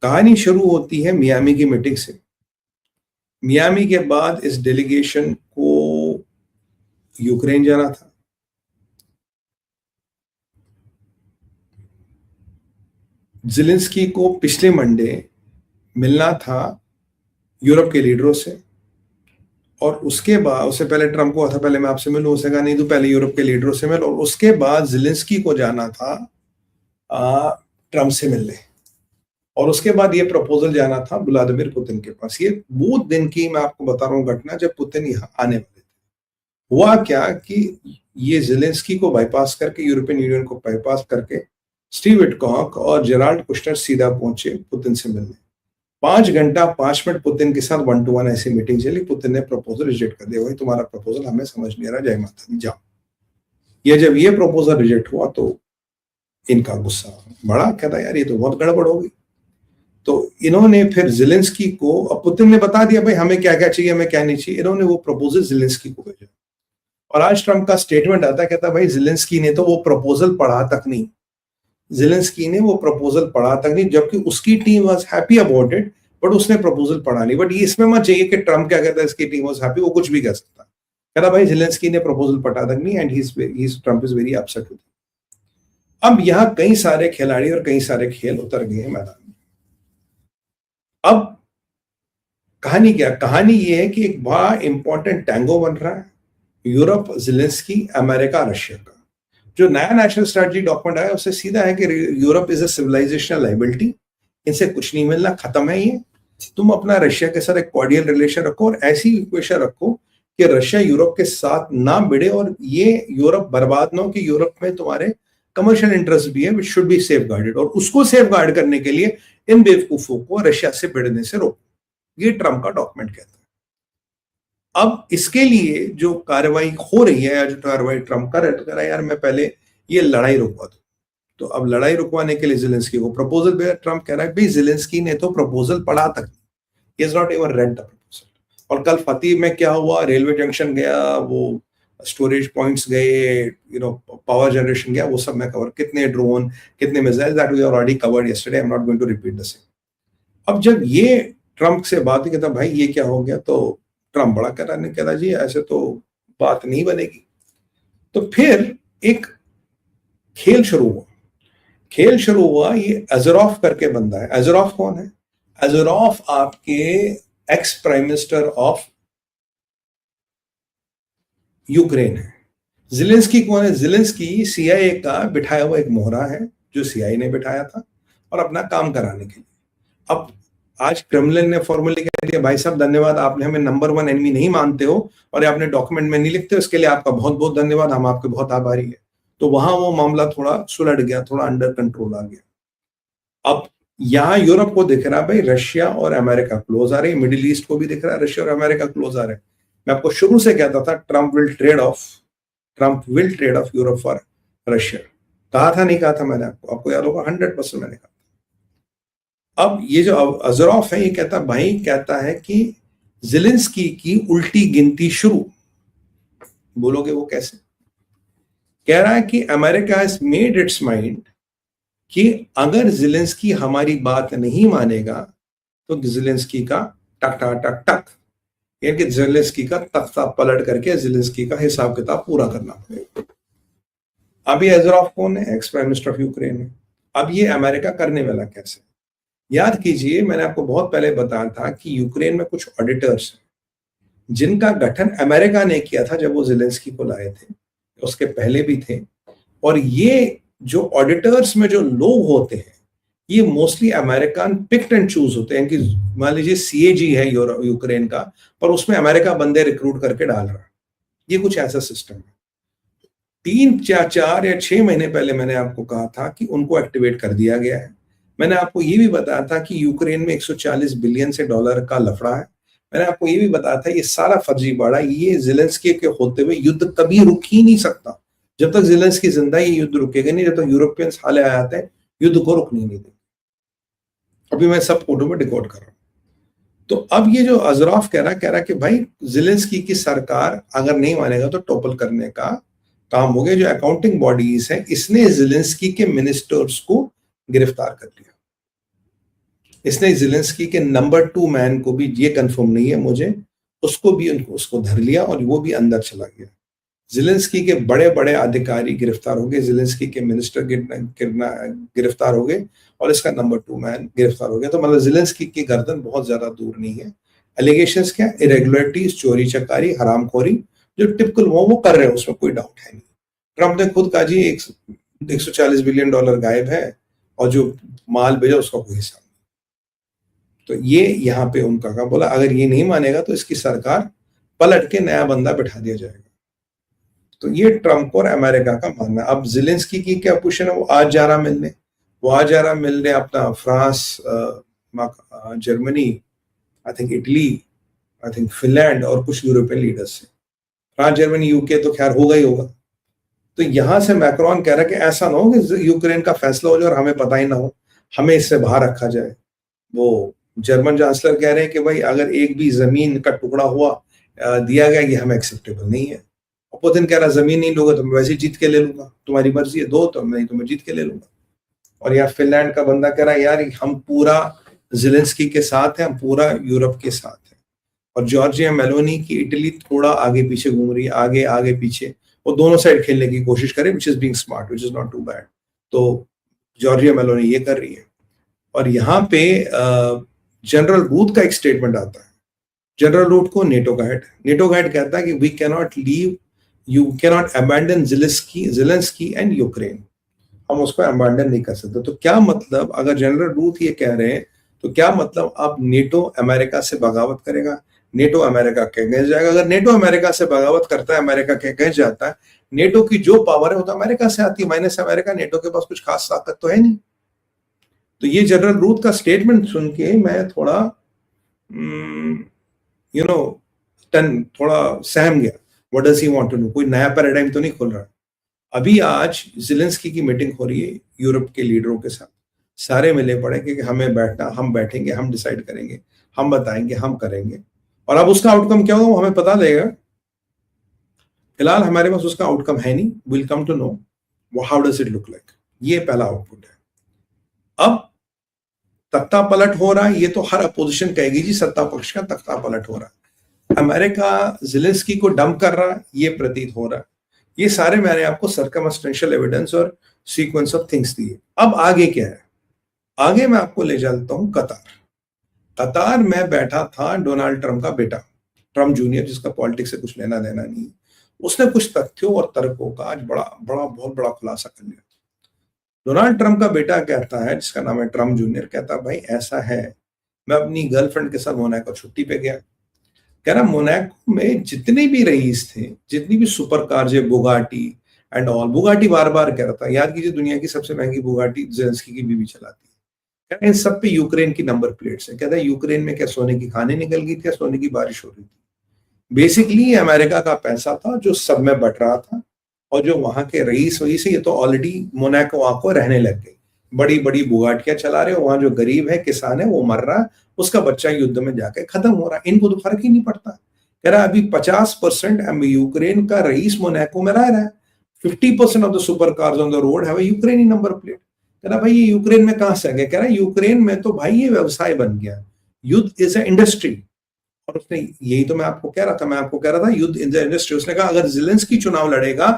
कहानी शुरू होती है मियामी की मीटिंग से। मियामी के बाद इस डेलीगेशन को यूक्रेन जाना था। ज़ेलेंस्की को पिछले मंडे मिलना था यूरोप के लीडरों से, और उसके बाद, उससे पहले ट्रंप को था पहले मैं आपसे मिलूं, उसने कहा नहीं तो पहले यूरोप के लीडरों से मिल, और उसके बाद ज़ेलेंस्की को जाना था ट्रंप से मिलने, और उसके बाद ये प्रपोजल जाना था व्लादिमीर पुतिन के पास। ये वो दिन की मैं आपको बता रहा हूँ घटना जब पुतिन यहाँ आने वाले थे। हुआ क्या कि ये ज़ेलेंस्की को बाईपास करके, यूरोपियन यूनियन को बाईपास करके, स्टीव विटकॉक और जेराल्ड कुश्नर सीधा पहुंचे पुतिन से मिलने। 5 घंटा 5 मिनट पुतिन के साथ 1 to 1 ऐसी मीटिंग चली। पुतिन ने प्रपोजल रिजेक्ट कर दिया, भाई तुम्हारा प्रपोजल हमें समझ नहीं आ रहा, जय माता दी, जाओ। ये जब ये प्रपोजल रिजेक्ट हुआ तो इनका गुस्सा बढ़ा, कहता यार ये तो बहुत गड़बड़ हो गई। तो इन्होंने फिर ज़ेलेंस्की को, अब पुतिन ने बता दिया भाई हमें क्या क्या चाहिए, हमें क्या नहीं चाहिए, इन्होंने वो प्रपोजल ज़ेलेंस्की को भेजा। और आज ट्रंप का स्टेटमेंट आता है, कहता भाई ज़ेलेंस्की ने तो वो प्रपोजल पढ़ा तक नहीं, ज़ेलेंस्की ने वो प्रपोजल पढ़ा तक नहीं, जबकि उसकी team was happy about it, but उसने प्रपोजल पढ़ा नहीं। बट ये इसमें मत चाहिए कि ट्रंप क्या कहता है इसकी टीम वाज हैप्पी, वो कुछ भी कह सकता है। कहता भाई ज़ेलेंस्की ने प्रपोजल पढ़ा तक नहीं, and Trump is very upset with. अब यहाँ कई सारे खिलाड़ी और कई सारे खेल उतर गए हैं मैदान में। अब कहानी क्या, कहानी ये है कि एक बड़ा इंपॉर्टेंट टैंगो बन रहा है यूरोप, ज़ेलेंस्की, अमेरिका, रशिया का। जो नया नेशनल स्ट्रेटजी डॉक्यूमेंट आया उससे सीधा है कि Europe is a civilisational liability, इनसे कुछ नहीं मिलना, खत्म है ये। तुम अपना रशिया के साथ एक कॉर्डियल रिलेशन रखो और ऐसी इक्वेशन रखो कि रशिया यूरोप के साथ ना भिड़े और ये यूरोप बर्बाद ना हो, कि यूरोप में तुम्हारे कमर्शियल इंटरेस्ट भी है, which should be safe guarded, और उसको सेफ गार्ड करने के लिए इन बेवकूफों को रशिया से भिड़ने से रोको। ये ट्रंप का डॉक्यूमेंट कहता है। अब इसके लिए जो कार्रवाई हो रही है, जो कार्रवाई ट्रंप कर रहा है, यार मैं पहले ये लड़ाई रुकवा दो। तो अब लड़ाई रुकवाने के लिए ज़ेलेंस्की को प्रपोजल भेजा। ट्रंप कह रहा है भाई ज़ेलेंस्की ने तो प्रपोजल पढ़ा तक, he has not even read the proposal. और कल फतेह में क्या हुआ, रेलवे जंक्शन गया, वो स्टोरेज पॉइंट्स गए, पावर जनरेशन गया, वो सब मैं कवर, कितने ड्रोन, कितने missile, that we already covered yesterday, I am not going to repeat the same. अब जब ये ट्रंप से बात कहता भाई ये क्या हो गया, तो ट्रंप बड़ा कह रहा जी ऐसे तो बात नहीं बनेगी। तो फिर एक खेल शुरू हुआ। ये अजरॉफ करके बंदा है। अजरॉफ कौन है? अजरॉफ आपके ex prime minister of Ukraine है। ज़ेलेंस्की कौन है? ज़ेलेंस्की सीआईए का बिठाया हुआ एक मोहरा है, जो सीआईए ने बिठाया था और अपना काम कराने के लिए। अब आज क्रेमलिन ने फॉर्मली कह दिया भाई साहब धन्यवाद, आपने हमें नंबर 1 एनिमी नहीं मानते हो और आपने डॉक्यूमेंट में नहीं लिखते हो, इसके लिए आपका बहुत बहुत धन्यवाद, हम आपके बहुत आभारी है। तो वहां वो मामला थोड़ा सुलझ गया, थोड़ा अंडर कंट्रोल आ गया। अब यहां यूरोप को दिख रहा है भाई रशिया और अमेरिका क्लोज आ रही है, मिडिल ईस्ट को भी दिख रहा है रशिया और अमेरिका क्लोज आ रहे हैं। मैं आपको शुरू से कहता था Trump will trade off Europe for Russia. कहा था नहीं कहा था मैंने? आपको याद होगा, 100% मैंने कहा। अब ये जो अजरॉफ है ये कहता है कि ज़ेलेंस्की की उल्टी गिनती शुरू। बोलोगे वो कैसे? कह रहा है कि America has made it's mind कि अगर ज़ेलेंस्की हमारी बात नहीं मानेगा तो ज़ेलेंस्की का टक टक टक टक, यानी कि ज़ेलेंस्की का तख्ता पलट करके ज़ेलेंस्की का हिसाब किताब पूरा करना पड़ेगा। अभी अजरॉफ कौन है? Ex prime minister of Ukraine है। अब ये अमेरिका करने वाला कैसे? याद कीजिए मैंने आपको बहुत पहले बताया था कि यूक्रेन में कुछ ऑडिटर्स हैं जिनका गठन अमेरिका ने किया था जब वो ज़ेलेंस्की को लाए थे, उसके पहले भी थे। और ये जो ऑडिटर्स में जो लोग होते हैं ये mostly American picked and choose होते हैं। कि मान लीजिए सीएजी है यूक्रेन का, पर उसमें अमेरिका बंदे रिक्रूट करके डाल रहा है। ये कुछ ऐसा सिस्टम है। 4 या 6 महीने पहले मैंने आपको कहा था कि उनको एक्टिवेट कर दिया गया है। मैंने आपको ये भी बताया था कि यूक्रेन में 140 बिलियन से डॉलर का लफड़ा है। मैंने आपको ये भी बताया था ये सारा फर्जीवाड़ा, ये ज़ेलेंस्की के होते हुए युद्ध कभी रुक ही नहीं सकता। जब तक ज़ेलेंस्की जिंदा है ये युद्ध रुकेगा नहीं, जब तक यूरोपियंस हाले आते हैं युद्ध को रुकने नहीं देते। अभी मैं सब फोटो में डिकोड कर रहा हूं। तो अब ये जो अजरॉफ कह रहा है कि भाई ज़ेलेंस्की की सरकार अगर नहीं मानेगा तो टॉपल करने का काम हो गया। जो अकाउंटिंग बॉडीज है इसने ज़ेलेंस्की के मिनिस्टर्स को गिरफ्तार कर लिया। इसने ज़ेलेंस्की के नंबर 2 मैन को भी, ये कंफर्म नहीं है मुझे, उसको धर लिया और वो भी अंदर चला गया। ज़ेलेंस्की के बड़े-बड़े अधिकारी गिरफ्तार हो गए, ज़ेलेंस्की के मिनिस्टर गिरफ्तार हो गए और इसका नंबर 2 मैन गिरफ्तार हो गया। तो मतलब ज़ेलेंस्की की गर्दन बहुत ज़्यादा दूर नहीं है। एलिगेशंस क्या? इरेगुलरिटीज़, चोरी-चकारी, हरामखोरी, जो टिपिकल वो कर रहे हैं, उसमें कोई डाउट है नहीं। ट्रम्प ने खुद कहा जी $140 बिलियन गायब है और जो माल भेजा उसका कोई हिसाब नहीं। तो ये यहाँ पे उनका का बोला, अगर ये नहीं मानेगा तो इसकी सरकार पलट के नया बंदा बैठा दिया जाएगा। तो ये ट्रम्प और अमेरिका का मानना। अब ज़ेलेंस्की की क्या पोजीशन है? वो आज जा रहा मिलने अपना France, Germany, I think Italy, I think Finland और कुछ यूरोपियन लीडर्स से। फ्रांस, जर्मनी, यूके तो खैर होगा ही होगा। तो यहां से मैक्रोन कह रहा है कि ऐसा ना हो कि यूक्रेन का फैसला हो जाए और हमें पता ही ना हो, हमें इससे बाहर रखा जाए। वो जर्मन चांसलर कह रहे हैं कि भाई अगर एक भी जमीन का टुकड़ा हुआ दिया गया, ये हमें एक्सेप्टेबल नहीं है। पुतिन कह रहा जमीन नहीं लोगे तो मैं वैसे ही जीत के ले लूंगा, तुम्हारी मर्जी है, दो तो नहीं तो मैं जीत के ले लूंगा। और यहाँ फिनलैंड का बंदा कह रहा है यार हम पूरा ज़ेलेंस्की के साथ हैं, हम पूरा यूरोप के साथ हैं। और जॉर्जिया मेलोनी की इटली थोड़ा आगे पीछे घूम रही है, आगे आगे पीछे, वो दोनों साइड खेलने की कोशिश करे, which is being smart, which is not too bad. तो जॉर्जिया मेलोनी ये कर रही है। और यहाँ पे जनरल रूट का एक स्टेटमेंट आता है। जनरल रूट को नेटो का हेड कहता है कि we cannot leave, you cannot abandon Zelensky and Ukraine, हम उसको अबैंडन नहीं कर सकते। तो क्या मतलब, अगर जनरल रूट ये कह रहे हैं तो क्या मतलब अब नेटो अमेरिका से बगावत करेगा, नेटो अमेरिका के अगेंस्ट जाएगा? अगर नेटो अमेरिका से बगावत करता है, अमेरिका के अगेंस्ट जाता है, नेटो की जो पावर है वो तो अमेरिका से आती है, माइनस अमेरिका, नेटो के पास कुछ खास ताकत तो है नहीं। तो ये जनरल रूट का स्टेटमेंट सुन के मैं थोड़ा थोड़ा सहम गया। What does he want to do? कोई नया पैराडाइम तो नहीं खुल रहा। अभी आज ज़ेलेंस्की की मीटिंग हो रही है यूरोप के लीडरों के साथ, सारे मिले पड़े कि हमें बैठना, हम बैठेंगे, हम डिसाइड करेंगे, हम बताएंगे, हम करेंगे। और अब उसका आउटकम क्या होगा हमें पता लगेगा। फिलहाल हमारे पास उसका आउटकम है नहीं, will come to know how does it look like. ये पहला आउटपुट है। अब तख्ता पलट हो रहा है, ये तो हर अपोजिशन कहेगी जी सत्ता पक्ष का तख्ता पलट हो रहा है। अमेरिका ज़ेलेंस्की को डंप कर रहा है, ये प्रतीत हो रहा है। ये सारे मैंने आपको सर्कमस्टेंशियल एविडेंस और सीक्वेंस ऑफ थिंग्स दिए। अब आगे क्या है? आगे मैं आपको ले जाता हूं कतार में बैठा था डोनाल्ड ट्रंप का बेटा, ट्रंप जूनियर, जिसका पॉलिटिक्स से कुछ लेना देना नहीं। उसने कुछ तथ्यों और तर्कों का आज बहुत बड़ा खुलासा कर लिया। डोनाल्ड ट्रंप का बेटा कहता है, जिसका नाम है ट्रंप जूनियर, कहता है भाई ऐसा है, मैं अपनी गर्लफ्रेंड के साथ मोनाको छुट्टी पे गया। कह रहा मोनाको में जितने भी रईस थे, जितनी भी सुपर कार्स है, बुगाटी एंड ऑल, बुगाटी बार बार कह रहा था, याद कीजिए दुनिया की सबसे महंगी बुगाटी ज़ेलेंस्की की बीवी चलाती है। कह रहा इन सब पे यूक्रेन की नंबर प्लेट्स है। कहता है यूक्रेन में क्या सोने की खाने निकल गई थी या सोने की बारिश हो रही थी? बेसिकली अमेरिका का पैसा था जो सब में बट रहा था, और जो वहां के रईस वही से, ये तो ऑलरेडी मोनाको आको रहने लग गए, बड़ी बड़ी बुगाटियां चला रहे हो, वहां जो गरीब है, किसान है, वो मर रहा है, उसका बच्चा युद्ध में जाके खत्म हो रहा है, इनको तो फर्क ही नहीं पड़ता। कह रहा अभी 50% यूक्रेन का रईस मोनाको में रह रहा है, 50% of the super cars on the road have a यूक्रेनी नंबर प्लेट। कह रहा भाई ये यूक्रेन में कहां से आ गया? कह रहा यूक्रेन में तो भाई ये व्यवसाय बन गया, युद्ध इज अ इंडस्ट्री। और उसने, यही तो मैं आपको कह रहा था, युद्ध इन द इंडस्ट्री। उसने कहा अगर ज़ेलेंस्की चुनाव लड़ेगा